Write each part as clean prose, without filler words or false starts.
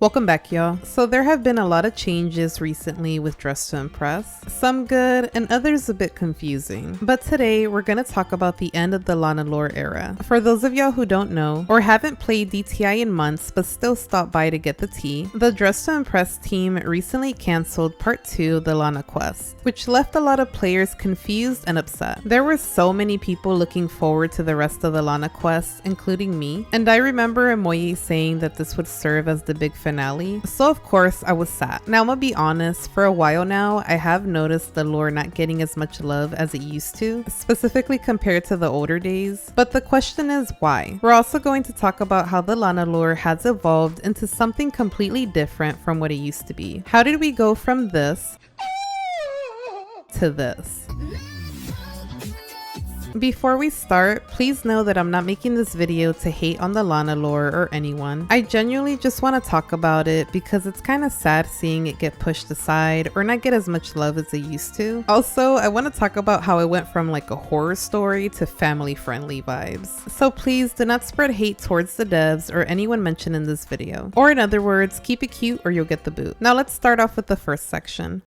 Welcome back, y'all. So there have been a lot of changes recently with Dress to Impress, some good and others a bit confusing. But today we're gonna talk about the end of the Lana Lore era. For those of y'all who don't know or haven't played DTI in months but still stopped by to get the tea, the Dress to Impress team recently canceled part 2 of the Lana quest, which left a lot of players confused and upset. There were so many people looking forward to the rest of the Lana quest, including me, and I remember Emoye saying that this would serve as the big finale, so of course I was sad. Now I'm gonna be honest, for a while now I have noticed the lore not getting as much love as it used to, specifically compared to the older days, but the question is why? We're also going to talk about how the Lana lore has evolved into something completely different from what it used to be. How did we go from this to this? Before we start, please know that I'm not making this video to hate on the Lana lore or anyone. I genuinely just want to talk about it because it's kind of sad seeing it get pushed aside or not get as much love as it used to. Also, I want to talk about how it went from like a horror story to family friendly vibes. So please do not spread hate towards the devs or anyone mentioned in this video. Or in other words, keep it cute or you'll get the boot. Now let's start off with the first section.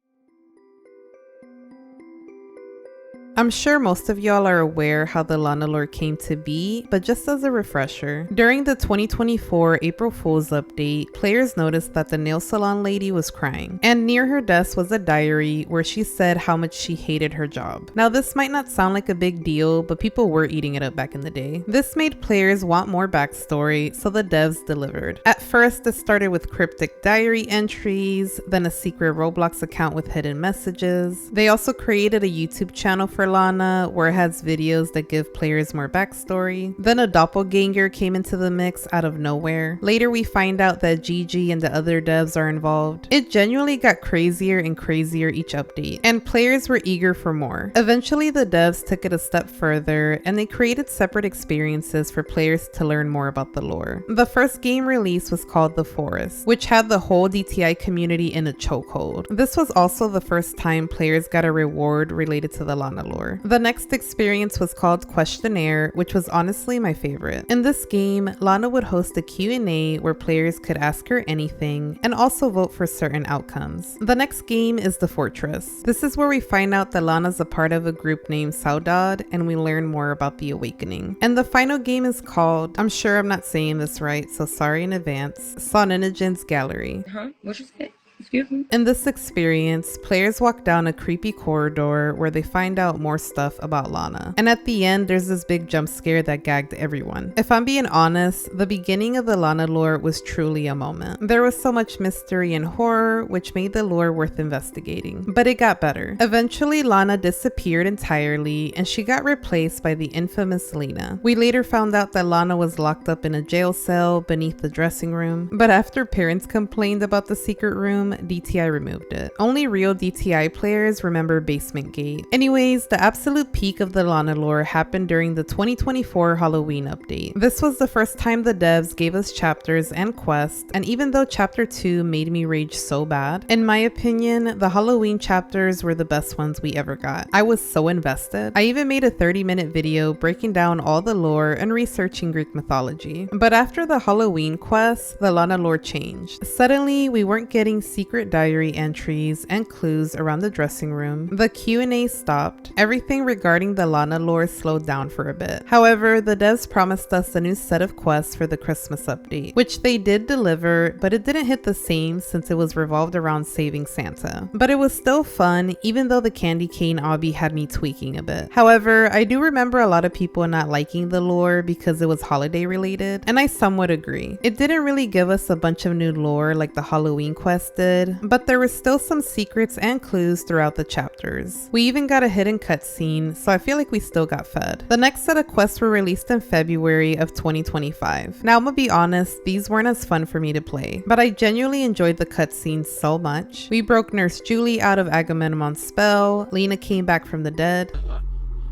I'm sure most of y'all are aware how the Lana lore came to be, but just as a refresher, during the 2024 April Fool's update, players noticed that the nail salon lady was crying, and near her desk was a diary where she said how much she hated her job. Now this might not sound like a big deal, but people were eating it up back in the day. This made players want more backstory, so the devs delivered. At first it started with cryptic diary entries, then a secret Roblox account with hidden messages. They also created a YouTube channel for Lana where it has videos that give players more backstory. Then a doppelganger came into the mix out of nowhere. Later we find out that Gigi and the other devs are involved. It genuinely got crazier and crazier each update, and players were eager for more. Eventually the devs took it a step further and they created separate experiences for players to learn more about the lore. The first game release was called The Forest, which had the whole DTI community in a chokehold. This was also the first time players got a reward related to the Lana lore. The next experience was called Questionnaire, which was honestly my favorite. In this game, Lana would host a Q&A where players could ask her anything and also vote for certain outcomes. The next game is The Fortress. This is where we find out that Lana's a part of a group named Saudade and we learn more about the awakening. And the final game is called, I'm sure I'm not saying this right, so sorry in advance, Soninogen's Gallery. What'd you say? Excuse me? In this experience, players walk down a creepy corridor where they find out more stuff about Lana. And at the end, there's this big jump scare that gagged everyone. If I'm being honest, the beginning of the Lana lore was truly a moment. There was so much mystery and horror, which made the lore worth investigating. But it got better. Eventually, Lana disappeared entirely, and she got replaced by the infamous Lena. We later found out that Lana was locked up in a jail cell beneath the dressing room. But after parents complained about the secret room, DTI removed it. Only real DTI players remember Basement Gate. Anyways, the absolute peak of the Lana lore happened during the 2024 Halloween update. This was the first time the devs gave us chapters and quests, and even though chapter 2 made me rage so bad, in my opinion, the Halloween chapters were the best ones we ever got. I was so invested. I even made a 30-minute video breaking down all the lore and researching Greek mythology. But after the Halloween quest, the Lana lore changed. Suddenly, we weren't getting secret diary entries and clues around the dressing room. The Q&A stopped. Everything regarding the Lana lore slowed down for a bit. However, the devs promised us a new set of quests for the Christmas update, which they did deliver, but it didn't hit the same since it was revolved around saving Santa. But it was still fun, even though the candy cane obby had me tweaking a bit. However, I do remember a lot of people not liking the lore because it was holiday related, and I somewhat agree. It didn't really give us a bunch of new lore like the Halloween quest did, but there were still some secrets and clues throughout the chapters. We even got a hidden cutscene, so I feel like we still got fed. The next set of quests were released in February of 2025. Now I'm gonna be honest, these weren't as fun for me to play, but I genuinely enjoyed the cutscenes so much. We broke Nurse Julie out of Agamemnon's spell, Lena came back from the dead.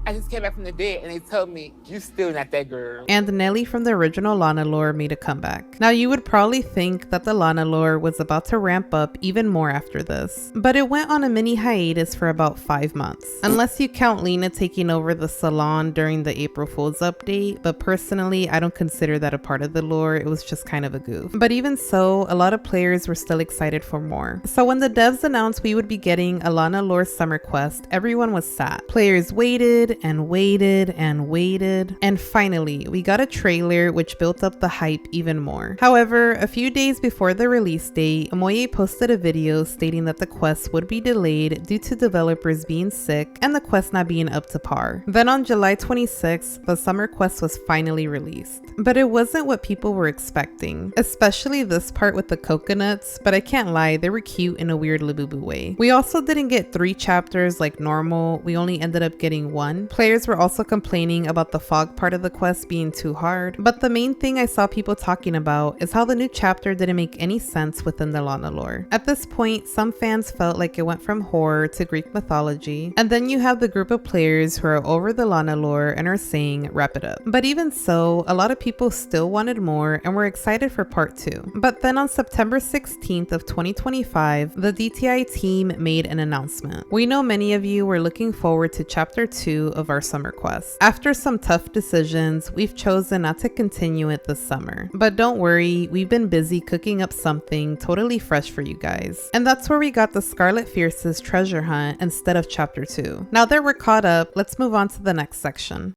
I just came back from the dead and they told me, you still not that girl. And Nelly from the original Lana Lore made a comeback. Now you would probably think that the Lana Lore was about to ramp up even more after this, but it went on a mini hiatus for about 5 months. Unless you count Lena taking over the salon during the April Fool's update, but personally I don't consider that a part of the lore, it was just kind of a goof. But even so, a lot of players were still excited for more. So when the devs announced we would be getting a Lana Lore summer quest, everyone was sad. Players waited and waited and waited, and finally we got a trailer which built up the hype even more. However, a few days before the release date, Omoye posted a video stating that the quest would be delayed due to developers being sick and the quest not being up to par. Then on July 26th, the summer quest was finally released. But it wasn't what people were expecting, especially this part with the coconuts, but I can't lie, they were cute in a weird Labubu way. We also didn't get 3 chapters like normal, we only ended up getting 1. Players were also complaining about the fog part of the quest being too hard, but the main thing I saw people talking about is how the new chapter didn't make any sense within the Lana Lore. At this point, some fans felt like it went from horror to Greek mythology, and then you have the group of players who are over the Lana Lore and are saying wrap it up. But even so, a lot of people still wanted more and were excited for part 2. But then on September 16th of 2025, the DTI team made an announcement. We know many of you were looking forward to chapter 2 of our summer quest. After some tough decisions, we've chosen not to continue it this summer. But don't worry, we've been busy cooking up something totally fresh for you guys. And that's where we got the Scarlet Fierce's treasure hunt instead of chapter 2. Now that we're caught up, let's move on to the next section.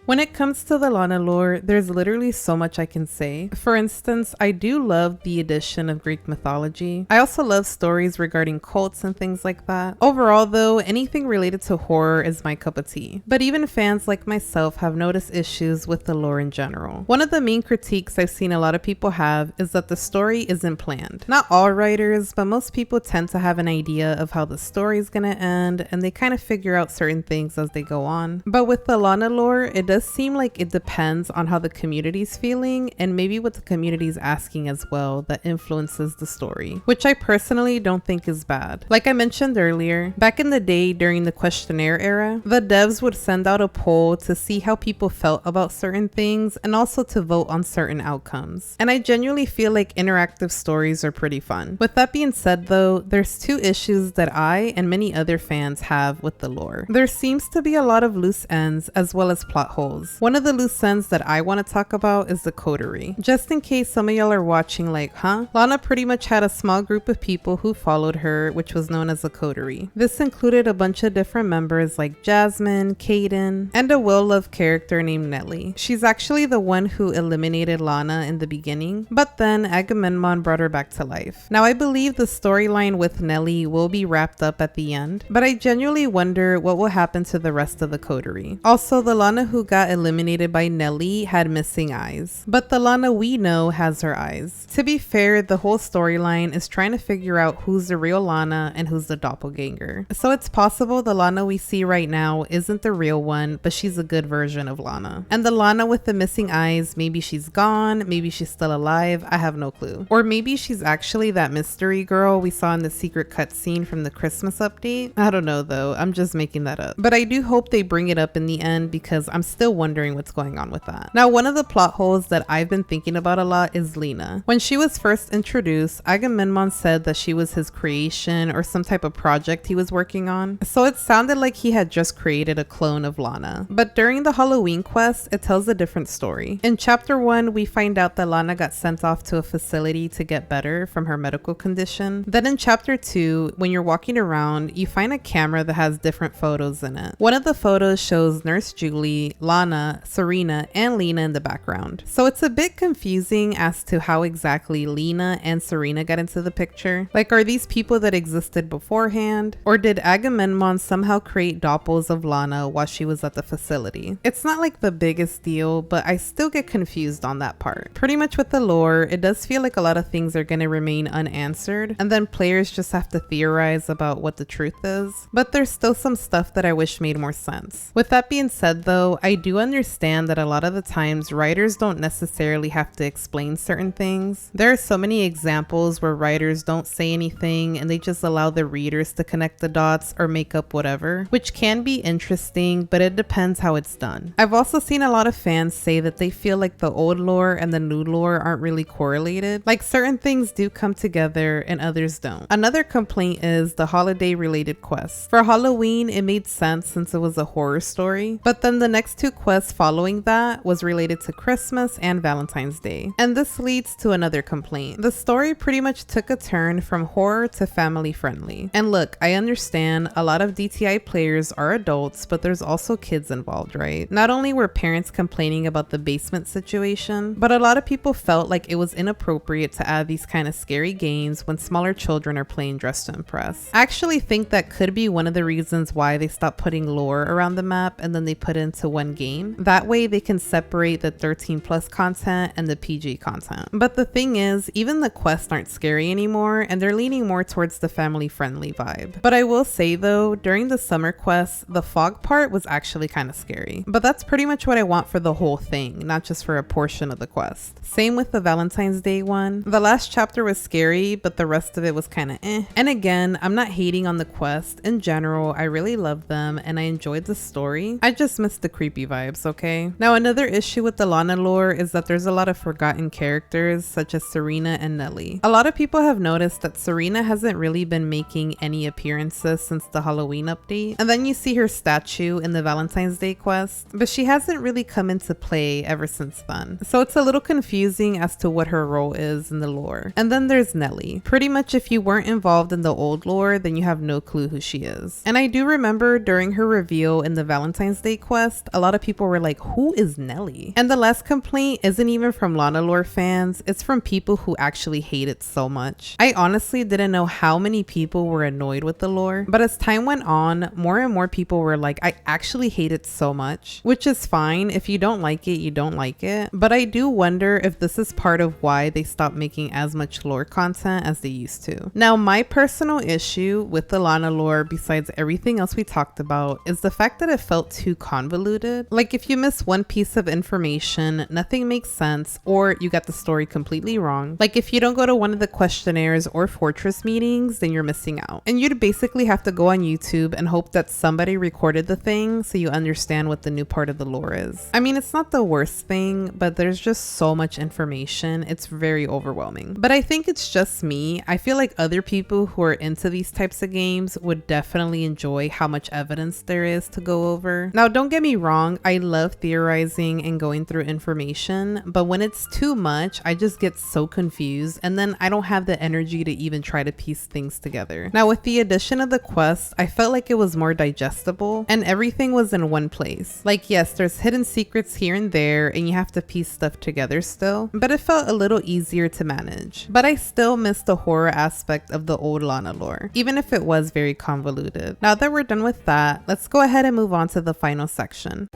When it comes to the Lana Lore, there's literally so much I can say. For instance, I do love the addition of Greek mythology. I also love stories regarding cults and things like that. Overall though, anything related to horror is my cup of tea. But even fans like myself have noticed issues with the lore in general. One of the main critiques I've seen a lot of people have is that the story isn't planned. Not all writers, but most people tend to have an idea of how the story is gonna end, and they kind of figure out certain things as they go on. But with the Lana Lore, it does seem like it depends on how the community's feeling and maybe what the community's asking as well that influences the story, which I personally don't think is bad. Like I mentioned earlier, back in the day during the questionnaire era, the devs would send out a poll to see how people felt about certain things and also to vote on certain outcomes. And I genuinely feel like interactive stories are pretty fun. With that being said though, there's 2 issues that I and many other fans have with the lore. There seems to be a lot of loose ends as well as plot holes. One of the loose ends that I want to talk about is the coterie. Just in case some of y'all are watching like, huh? Lana pretty much had a small group of people who followed her, which was known as a coterie. This included a bunch of different members like Jasmine, Kaden, and a well-loved character named Nelly. She's actually the one who eliminated Lana in the beginning, but then Agamemnon brought her back to life. Now I believe the storyline with Nelly will be wrapped up at the end, but I genuinely wonder what will happen to the rest of the coterie. Also, the Lana who got eliminated by Nelly had missing eyes, but the Lana we know has her eyes. To be fair, the whole storyline is trying to figure out who's the real Lana and who's the doppelganger. So it's possible the Lana we see right now isn't the real one, but she's a good version of Lana. And the Lana with the missing eyes, maybe she's gone, maybe she's still alive, I have no clue. Or maybe she's actually that mystery girl we saw in the secret cutscene from the Christmas update. I don't know though, I'm just making that up. But I do hope they bring it up in the end because I'm still wondering what's going on with that. Now, one of the plot holes that I've been thinking about a lot is Lena. When she was first introduced, Agamemnon said that she was his creation or some type of project he was working on. So it sounded like he had just created a clone of Lana. But during the Halloween quest, it tells a different story. In chapter 1, we find out that Lana got sent off to a facility to get better from her medical condition. Then in chapter 2, when you're walking around, you find a camera that has different photos in it. One of the photos shows Nurse Julie, Lana, Serena, and Lena in the background. So it's a bit confusing as to how exactly Lena and Serena got into the picture. Like, are these people that existed beforehand? Or did Agamemnon somehow create doppels of Lana while she was at the facility? It's not like the biggest deal, but I still get confused on that part. Pretty much with the lore, it does feel like a lot of things are going to remain unanswered, and then players just have to theorize about what the truth is. But there's still some stuff that I wish made more sense. With that being said though, I do understand that a lot of the times writers don't necessarily have to explain certain things. There are so many examples where writers don't say anything and they just allow the readers to connect the dots or make up whatever, which can be interesting, but it depends how it's done. I've also seen a lot of fans say that they feel like the old lore and the new lore aren't really correlated. Like certain things do come together and others don't. Another complaint is the holiday related quests. For Halloween, it made sense since it was a horror story, but then the next two quests following that was related to Christmas and Valentine's Day. And this leads to another complaint. The story pretty much took a turn from horror to family friendly. And look, I understand a lot of DTI players are adults, but there's also kids involved, right? Not only were parents complaining about the basement situation, but a lot of people felt like it was inappropriate to add these kind of scary games when smaller children are playing Dress to Impress. I actually think that could be one of the reasons why they stopped putting lore around the map and then they put it into one game. That way they can separate the 13 plus content and the PG content. But the thing is, even the quests aren't scary anymore and they're leaning more towards the family friendly vibe. But I will say though, during the summer quests, the fog part was actually kind of scary. But that's pretty much what I want for the whole thing, not just for a portion of the quest. Same with the Valentine's Day one. The last chapter was scary, but the rest of it was kind of eh. And again, I'm not hating on the quest. In general, I really love them and I enjoyed the story. I just missed the creepy vibes, okay? Now another issue with the Lana lore is that there's a lot of forgotten characters such as Serena and Nelly. A lot of people have noticed that Serena hasn't really been making any appearances since the Halloween update. And then you see her statue in the Valentine's Day quest, but she hasn't really come into play ever since then. So it's a little confusing as to what her role is in the lore. And then there's Nelly. Pretty much if you weren't involved in the old lore, then you have no clue who she is. And I do remember during her reveal in the Valentine's Day quest, a lot of people were like, who is Nelly? And the last complaint isn't even from Lana Lore fans, it's from people who actually hate it so much. I honestly didn't know how many people were annoyed with the lore, but as time went on, more and more people were like, I actually hate it so much, which is fine. If you don't like it, you don't like it. But I do wonder if this is part of why they stopped making as much lore content as they used to. Now, my personal issue with the Lana lore, besides everything else we talked about, is the fact that it felt too convoluted. Like if you miss one piece of information, nothing makes sense, or you got the story completely wrong. Like if you don't go to one of the questionnaires or fortress meetings, then you're missing out. And you'd basically have to go on YouTube and hope that somebody recorded the thing so you understand what the new part of the lore is. I mean, it's not the worst thing, but there's just so much information. It's very overwhelming. But I think it's just me. I feel like other people who are into these types of games would definitely enjoy how much evidence there is to go over. Now, don't get me wrong, I love theorizing and going through information, but when it's too much, I just get so confused and then I don't have the energy to even try to piece things together. Now, with the addition of the quest, I felt like it was more digestible and everything was in one place. Like, yes, there's hidden secrets here and there and you have to piece stuff together still, but it felt a little easier to manage. But I still miss the horror aspect of the old Lana lore, even if it was very convoluted. Now that we're done with that, let's go ahead and move on to the final section.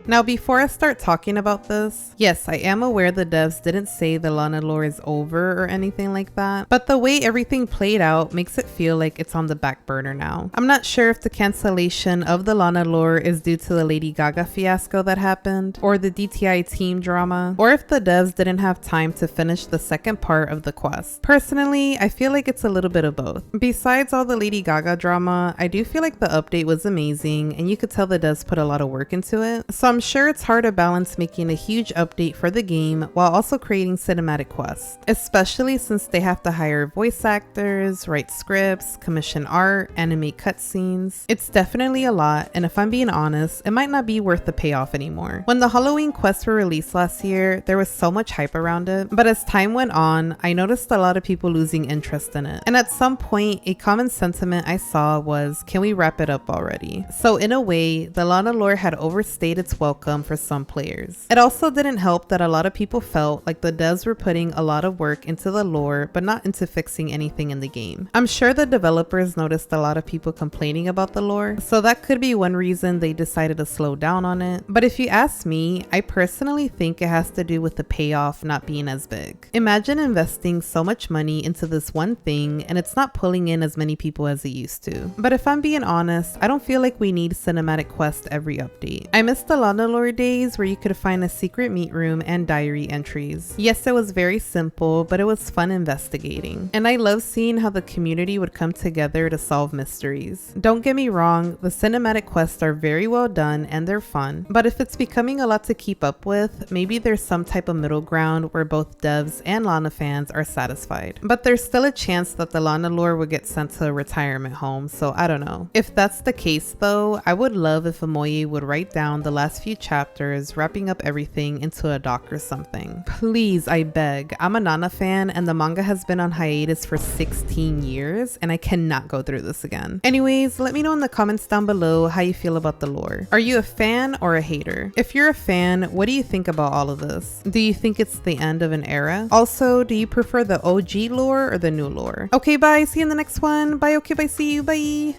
Now, before I start talking about this, yes, I am aware the devs didn't say the Lana lore is over or anything like that, but the way everything played out makes it feel like it's on the back burner now. I'm not sure if the cancellation of the Lana lore is due to the Lady Gaga fiasco that happened, or the DTI team drama, or if the devs didn't have time to finish the second part of the quest. Personally, I feel like it's a little bit of both. Besides all the Lady Gaga drama, I do feel like the update was amazing and you could tell the devs put a lot of work into it. So I'm sure it's hard to balance making a huge update for the game while also creating cinematic quests, especially since they have to hire voice actors, write scripts, commission art, animate cutscenes. It's definitely a lot, and if I'm being honest, it might not be worth the payoff anymore. When the Halloween quests were released last year, there was so much hype around it, but as time went on, I noticed a lot of people losing interest in it. And at some point, a common sentiment I saw was, can we wrap it up already? So in a way, the Lana lore had overstayed its welcome welcome for some players. It also didn't help that a lot of people felt like the devs were putting a lot of work into the lore but not into fixing anything in the game. I'm sure the developers noticed a lot of people complaining about the lore, so that could be one reason they decided to slow down on it. But if you ask me, I personally think it has to do with the payoff not being as big. Imagine investing so much money into this one thing and it's not pulling in as many people as it used to. But if I'm being honest, I don't feel like we need cinematic quests every update. I miss the Lana Lore days where you could find a secret meat room and diary entries. Yes, it was very simple, but it was fun investigating. And I love seeing how the community would come together to solve mysteries. Don't get me wrong, the cinematic quests are very well done and they're fun, but if it's becoming a lot to keep up with, maybe there's some type of middle ground where both devs and Lana fans are satisfied. But there's still a chance that the Lana Lore would get sent to a retirement home, so I don't know. If that's the case though, I would love if Amoye would write down the last few chapters, wrapping up everything into a doc or something. Please, I beg. I'm a Nana fan and the manga has been on hiatus for 16 years and I cannot go through this again. Anyways, let me know in the comments down below how you feel about the lore. Are you a fan or a hater? If you're a fan, what do you think about all of this? Do you think it's the end of an era? Also, do you prefer the OG lore or the new lore? Okay, bye. See you in the next one. Bye. Okay, bye. See you. Bye.